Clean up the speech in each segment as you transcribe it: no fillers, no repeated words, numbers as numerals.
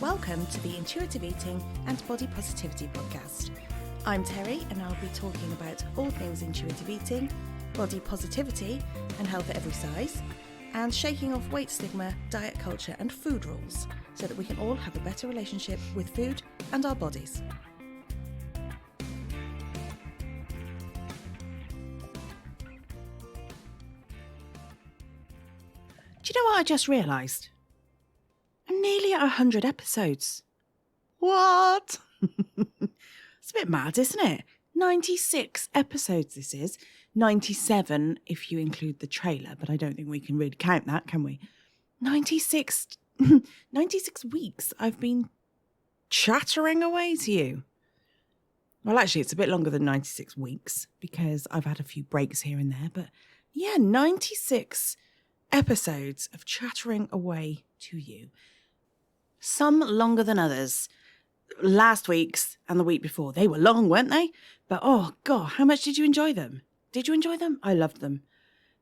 Welcome to the Intuitive Eating and Body Positivity podcast. I'm Terry and I'll be talking about all things intuitive eating, body positivity and health at every size, and shaking off weight stigma, diet culture and food rules so that we can all have a better relationship with food and our bodies. Do you know what I just realised? I'm nearly at 100 episodes. What? It's a bit mad, isn't it? 96 episodes this is. 97 if you include the trailer, but I don't think we can really count that, can we? 96 weeks I've been chattering away to you. Well, actually, it's a bit longer than 96 weeks because I've had a few breaks here and there, but yeah, 96 episodes of chattering away to you. Some longer than others. Last week's and the week before, they were long, weren't they? But oh God, how much did you enjoy them? Did you enjoy them? I loved them.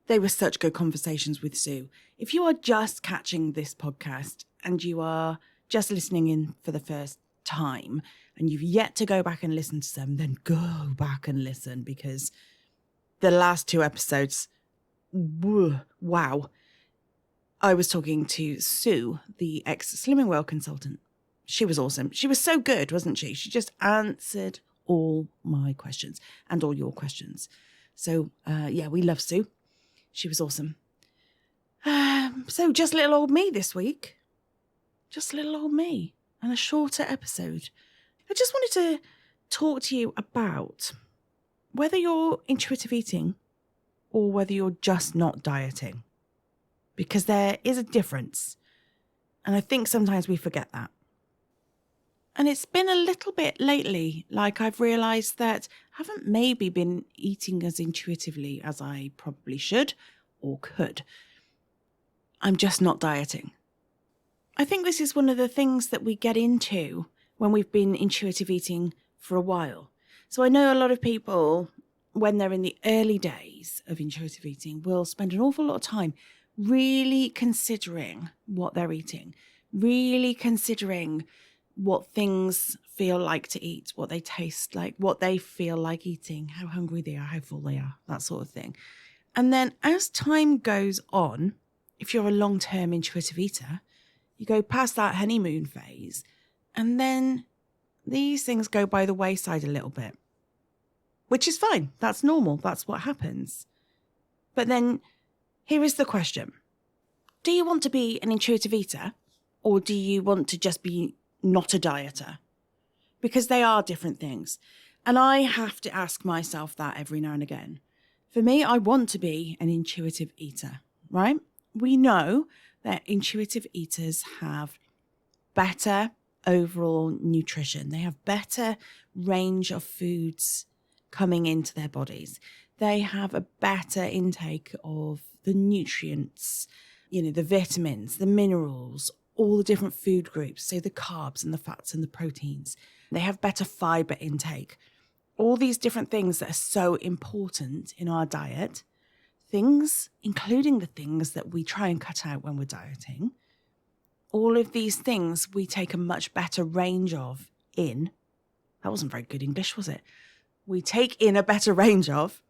They were such good conversations with Sue. If you are just catching this podcast and you are just listening in for the first time and you've yet to go back and listen to them, then go back and listen because the last two episodes, wow. I was talking to Sue, the ex-Slimming World consultant. She was awesome. She was so good, wasn't she? She just answered all my questions and all your questions. So, yeah, we love Sue. She was awesome. So just little old me this week. Just little old me and a shorter episode. I just wanted to talk to you about whether you're intuitive eating or whether you're just not dieting. Because there is a difference. And I think sometimes we forget that. And it's been a little bit lately, like I've realised that I haven't maybe been eating as intuitively as I probably should or could. I'm just not dieting. I think this is one of the things that we get into when we've been intuitive eating for a while. So I know a lot of people, when they're in the early days of intuitive eating, will spend an awful lot of time really considering what they're eating, really considering what things feel like to eat, what they taste like, what they feel like eating, how hungry they are, how full they are, that sort of thing. And then as time goes on, if you're a long-term intuitive eater, you go past that honeymoon phase and then these things go by the wayside a little bit, which is fine. That's normal. That's what happens. But then here is the question. Do you want to be an intuitive eater or do you want to just be not a dieter? Because they are different things. And I have to ask myself that every now and again. For me, I want to be an intuitive eater, right? We know that intuitive eaters have better overall nutrition. They have better range of foods coming into their bodies. They have a better intake of the nutrients, the vitamins, the minerals, all the different food groups, so the carbs and the fats and the proteins. They have better fiber intake. All these different things that are so important in our diet, things, including the things that we try and cut out when we're dieting, all of these things we take a much better range of in. That wasn't very good English, was it? We take in a better range of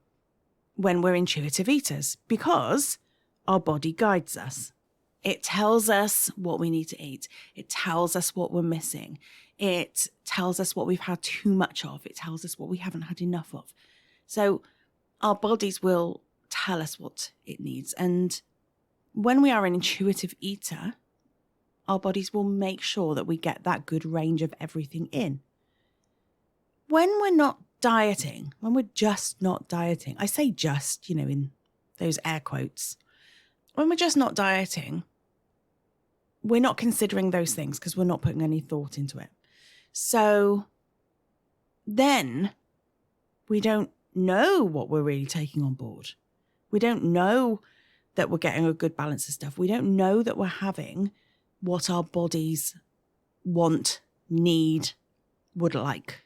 when we're intuitive eaters because our body guides us. It tells us what we need to eat. It tells us what we're missing. It tells us what we've had too much of. It tells us what we haven't had enough of. So our bodies will tell us what it needs. And when we are an intuitive eater, our bodies will make sure that we get that good range of everything in. When we're not dieting, when we're just not dieting, I say just, in those air quotes, when we're just not dieting, we're not considering those things because we're not putting any thought into it. So then we don't know what we're really taking on board. We don't know that we're getting a good balance of stuff. We don't know that we're having what our bodies want, need, would like,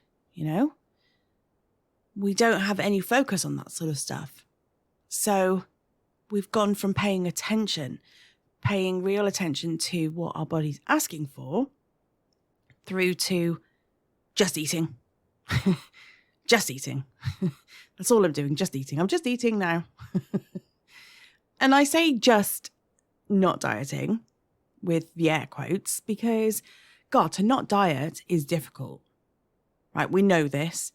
We don't have any focus on that sort of stuff. So we've gone from paying real attention to what our body's asking for, through to just eating. Just eating. That's all I'm doing, just eating. I'm just eating now. And I say just not dieting with the air quotes because, God, to not diet is difficult, right? We know this.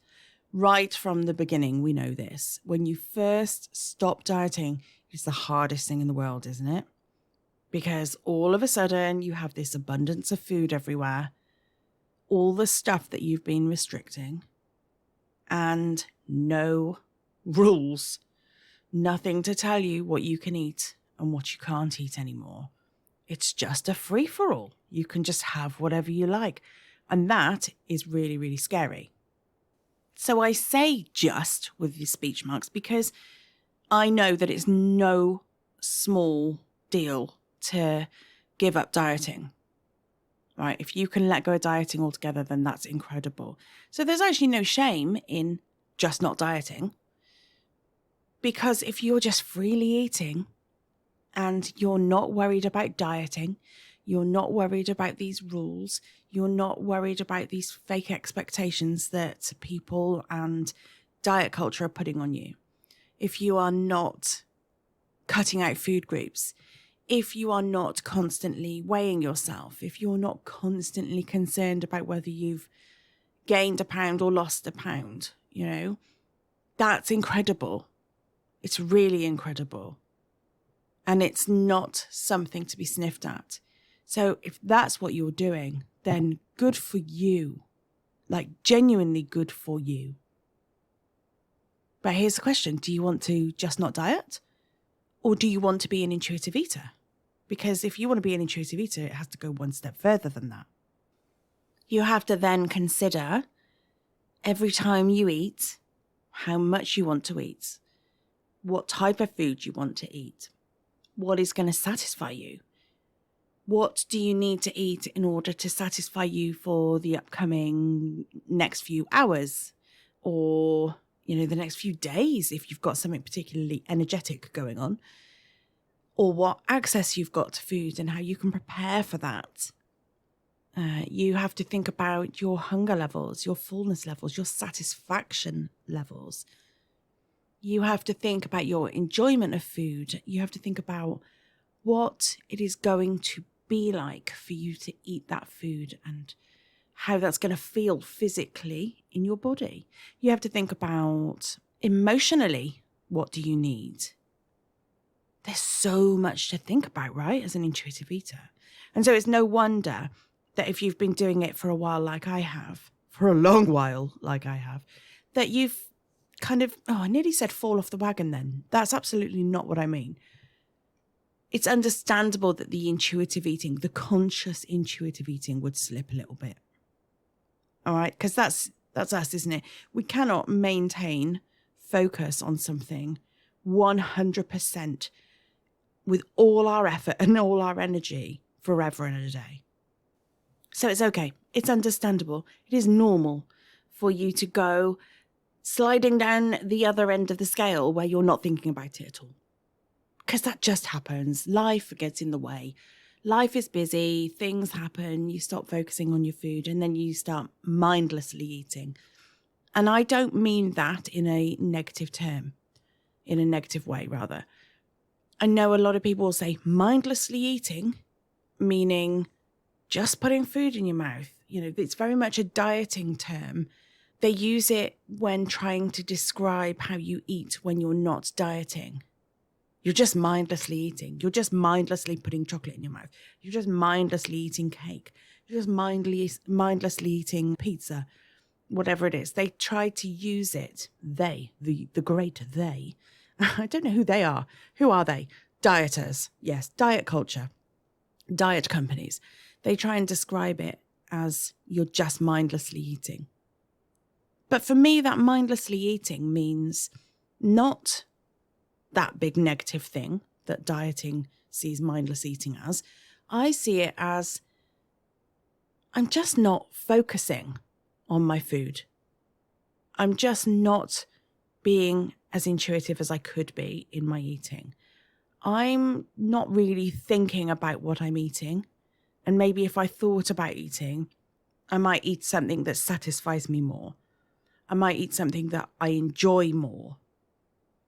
Right from the beginning, we know this. When you first stop dieting, it's the hardest thing in the world, isn't it? Because all of a sudden, you have this abundance of food everywhere, all the stuff that you've been restricting, and no rules. Nothing to tell you what you can eat and what you can't eat anymore. It's just a free-for-all. You can just have whatever you like. And that is really, really scary. So I say just with the speech marks because I know that it's no small deal to give up dieting. Right? If you can let go of dieting altogether, then that's incredible. So there's actually no shame in just not dieting. Because if you're just freely eating and you're not worried about dieting, you're not worried about these rules, you're not worried about these fake expectations that people and diet culture are putting on you. If you are not cutting out food groups, if you are not constantly weighing yourself, if you're not constantly concerned about whether you've gained a pound or lost a pound, that's incredible. It's really incredible. And it's not something to be sniffed at. So if that's what you're doing, then good for you. Like genuinely good for you. But here's the question. Do you want to just not diet? Or do you want to be an intuitive eater? Because if you want to be an intuitive eater, it has to go one step further than that. You have to then consider every time you eat, how much you want to eat. What type of food you want to eat. What is going to satisfy you? What do you need to eat in order to satisfy you for the upcoming next few hours? Or, the next few days if you've got something particularly energetic going on? Or what access you've got to food and how you can prepare for that. You have to think about your hunger levels, your fullness levels, your satisfaction levels. You have to think about your enjoyment of food. You have to think about what it is going to be like for you to eat that food and how that's going to feel physically in your body. You have to think about emotionally, what do you need? There's so much to think about, right, as an intuitive eater. And so it's no wonder that if you've been doing it for a while like I have, for a long while like I have, that you've kind of, I nearly said fall off the wagon then. That's absolutely not what I mean. It's understandable that the intuitive eating, the conscious intuitive eating would slip a little bit. All right? Because that's us, isn't it? We cannot maintain focus on something 100% with all our effort and all our energy forever and a day. So it's okay. It's understandable. It is normal for you to go sliding down the other end of the scale where you're not thinking about it at all. Because that just happens. Life gets in the way. Life is busy. Things happen. You stop focusing on your food and then you start mindlessly eating. And I don't mean that in a negative term, in a negative way, rather. I know a lot of people will say mindlessly eating, meaning just putting food in your mouth. It's very much a dieting term. They use it when trying to describe how you eat when you're not dieting. You're just mindlessly eating. You're just mindlessly putting chocolate in your mouth. You're just mindlessly eating cake. You're just mindlessly eating pizza, whatever it is. They try to use it. They, the great they. I don't know who they are. Who are they? Dieters. Yes, diet culture. Diet companies. They try and describe it as you're just mindlessly eating. But for me, that mindlessly eating means not that big negative thing that dieting sees mindless eating as. I see it as I'm just not focusing on my food. I'm just not being as intuitive as I could be in my eating. I'm not really thinking about what I'm eating. And maybe if I thought about eating, I might eat something that satisfies me more. I might eat something that I enjoy more.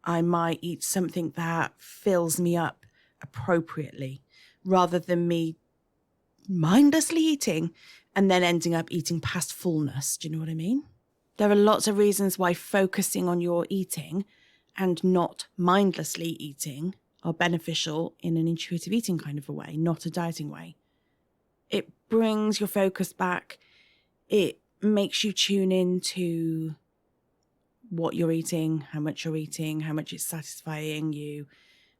I might eat something that fills me up appropriately rather than me mindlessly eating and then ending up eating past fullness. Do you know what I mean? There are lots of reasons why focusing on your eating and not mindlessly eating are beneficial in an intuitive eating kind of a way, not a dieting way. It brings your focus back. It makes you tune into what you're eating, how much it's satisfying you,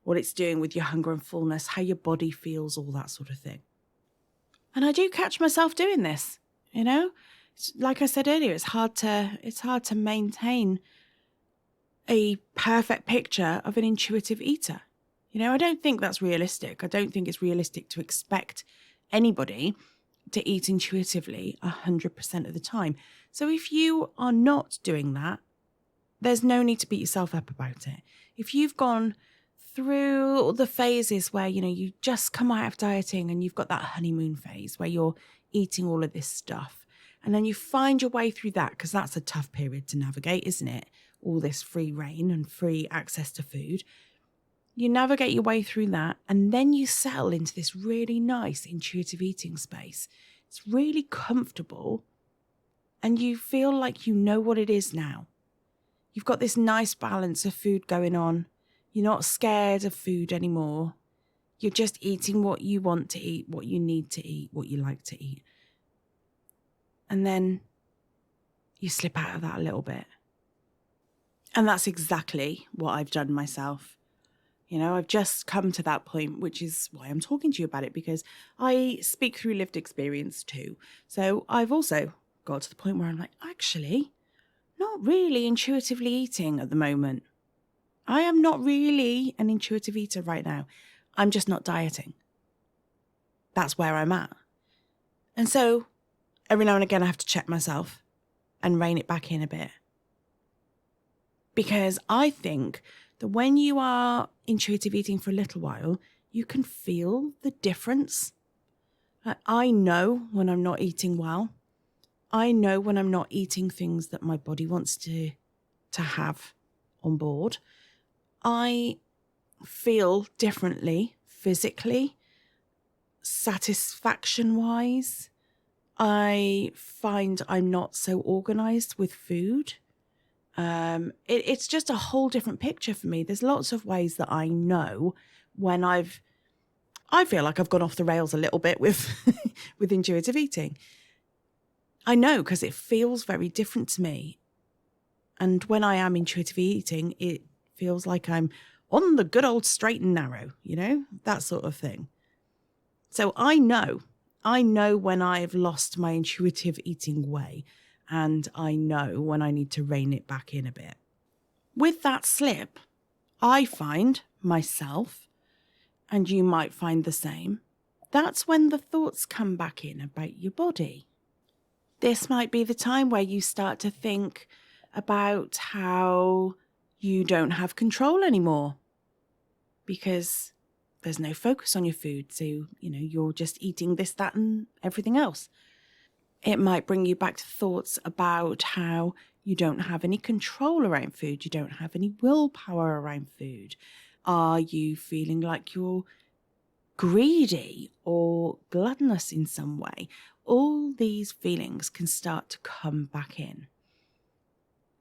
what it's doing with your hunger and fullness, how your body feels, all that sort of thing. And I do catch myself doing this, you know? Like I said earlier, it's hard to maintain a perfect picture of an intuitive eater. You know, I don't think that's realistic. I don't think it's realistic to expect anybody to eat intuitively 100% of the time. So if you are not doing that, there's no need to beat yourself up about it. If you've gone through the phases where, you know, you just come out of dieting and you've got that honeymoon phase where you're eating all of this stuff, and then you find your way through that, because that's a tough period to navigate, isn't it? All this free reign and free access to food. You navigate your way through that, and then you settle into this really nice intuitive eating space. It's really comfortable, and you feel like you know what it is now. You've got this nice balance of food going on. You're not scared of food anymore. You're just eating what you want to eat, what you need to eat, what you like to eat. And then you slip out of that a little bit. And that's exactly what I've done myself. You know, I've just come to that point, which is why I'm talking to you about it, because I speak through lived experience too. So I've also got to the point where I'm like, actually, not really intuitively eating at the moment. I am not really an intuitive eater right now. I'm just not dieting. That's where I'm at. And so every now and again, I have to check myself and rein it back in a bit. Because I think that when you are intuitive eating for a little while, you can feel the difference. I know when I'm not eating well. I know when I'm not eating things that my body wants to have on board. I feel differently physically, satisfaction-wise. I find I'm not so organised with food. It's just a whole different picture for me. There's lots of ways that I know when I feel like I've gone off the rails a little bit with with intuitive eating. I know because it feels very different to me. And when I am intuitive eating, it feels like I'm on the good old straight and narrow, you know, that sort of thing. So I know when I've lost my intuitive eating way, and I know when I need to rein it back in a bit. With that slip, I find myself, and you might find the same, that's when the thoughts come back in about your body. This might be the time where you start to think about how you don't have control anymore because there's no focus on your food. So, you know, you're just eating this, that, and everything else. It might bring you back to thoughts about how you don't have any control around food. You don't have any willpower around food. Are you feeling like you're greedy or gluttonous in some way? All these feelings can start to come back in.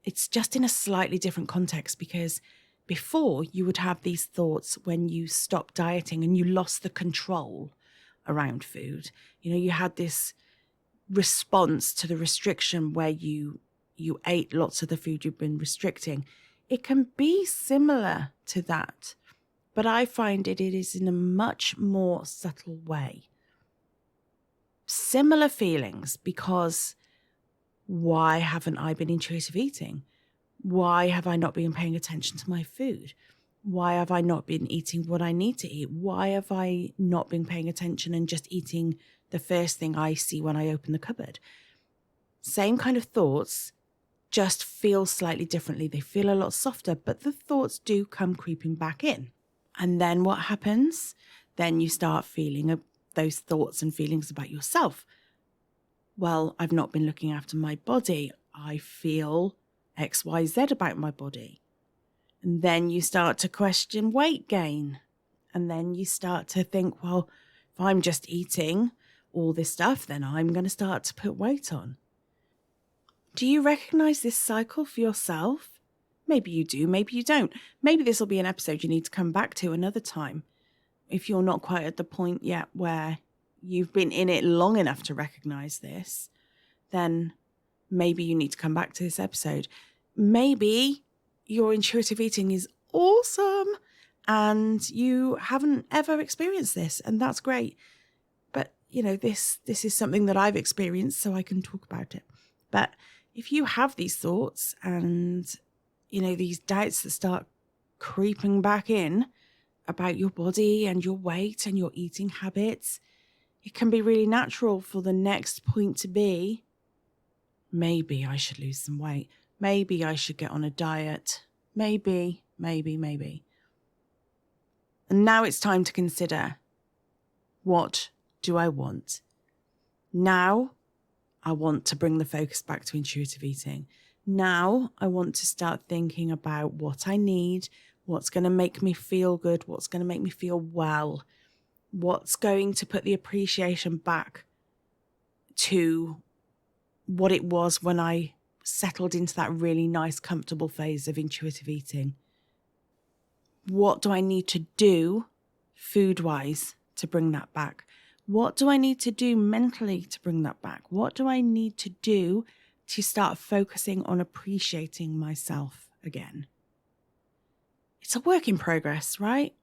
It's just in a slightly different context, because before you would have these thoughts when you stopped dieting and you lost the control around food. You know, you had this response to the restriction where you ate lots of the food you've been restricting. It can be similar to that, but I find it is in a much more subtle way. Similar feelings, because why haven't I been intuitive eating? Why have I not been paying attention to my food? Why have I not been eating what I need to eat? Why have I not been paying attention and just eating the first thing I see when I open the cupboard? Same kind of thoughts, just feel slightly differently. They feel a lot softer, but the thoughts do come creeping back in. And then what happens? Then you start feeling those thoughts and feelings about yourself. well, I've not been looking after my body. I feel XYZ about my body. And then you start to question weight gain. And then you start to think, well, if I'm just eating all this stuff, then I'm going to start to put weight on. Do you recognize this cycle for yourself? Maybe you do, maybe you don't. Maybe this will be an episode you need to come back to another time. If you're not quite at the point yet where you've been in it long enough to recognize this, then maybe you need to come back to this episode. Maybe your intuitive eating is awesome and you haven't ever experienced this, and that's great. But, this is something that I've experienced, so I can talk about it. But if you have these thoughts and, these doubts that start creeping back in about your body and your weight and your eating habits, it can be really natural for the next point to be, maybe I should lose some weight. Maybe I should get on a diet. Maybe. And now it's time to consider, what do I want? Now I want to bring the focus back to intuitive eating. Now I want to start thinking about what I need, what's going to make me feel good, what's going to make me feel well, what's going to put the appreciation back to what it was when I settled into that really nice, comfortable phase of intuitive eating. What do I need to do food-wise to bring that back? What do I need to do mentally to bring that back? What do I need to do to start focusing on appreciating myself again? It's a work in progress, right?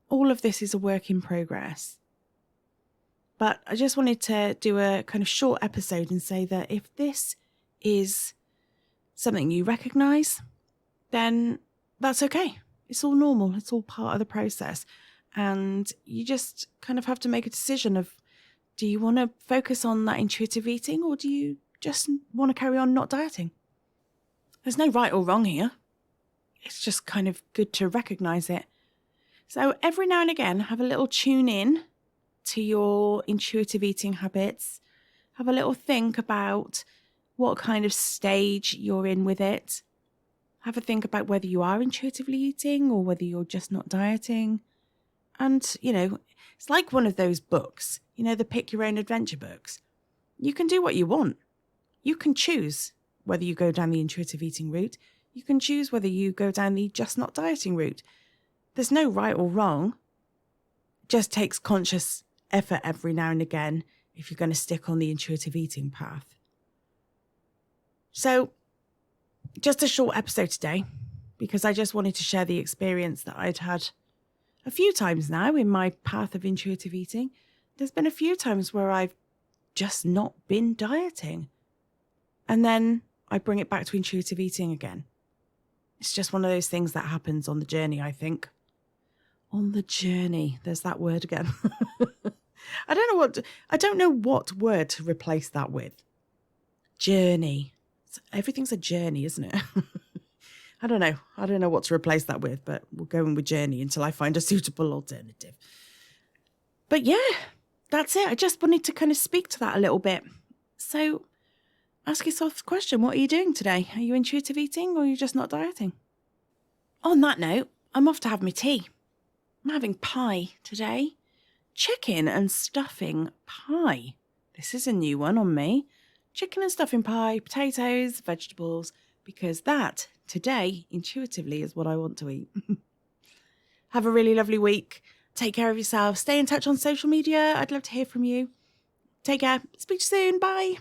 All of this is a work in progress. But I just wanted to do a kind of short episode and say that if this is something you recognize, then that's okay. It's all normal. It's all part of the process. And you just kind of have to make a decision of, do you want to focus on that intuitive eating, or do you just want to carry on not dieting? There's no right or wrong here. It's just kind of good to recognize it. So every now and again, have a little tune in to your intuitive eating habits. Have a little think about what kind of stage you're in with it. Have a think about whether you are intuitively eating or whether you're just not dieting. And, it's like one of those books, the pick your own adventure books. You can do what you want. You can choose whether you go down the intuitive eating route. You can choose whether you go down the just not dieting route. There's no right or wrong. It just takes conscious effort every now and again if you're going to stick on the intuitive eating path. So, just a short episode today, because I just wanted to share the experience that I'd had a few times now in my path of intuitive eating. There's been a few times where I've just not been dieting. And then I bring it back to intuitive eating again. It's just one of those things that happens on the journey, I think. On the journey. There's that word again. I don't know what word to replace that with. Journey. Everything's a journey, isn't it? I don't know what to replace that with, but we'll go in with journey until I find a suitable alternative. But yeah, that's it. I just wanted to kind of speak to that a little bit. So ask yourself the question, what are you doing today? Are you intuitive eating or are you just not dieting? On that note, I'm off to have my tea. I'm having pie today. Chicken and stuffing pie. This is a new one on me. Chicken and stuffing pie, potatoes, vegetables, because that, today, intuitively, is what I want to eat. Have a really lovely week. Take care of yourself. Stay in touch on social media. I'd love to hear from you. Take care. Speak to you soon. Bye.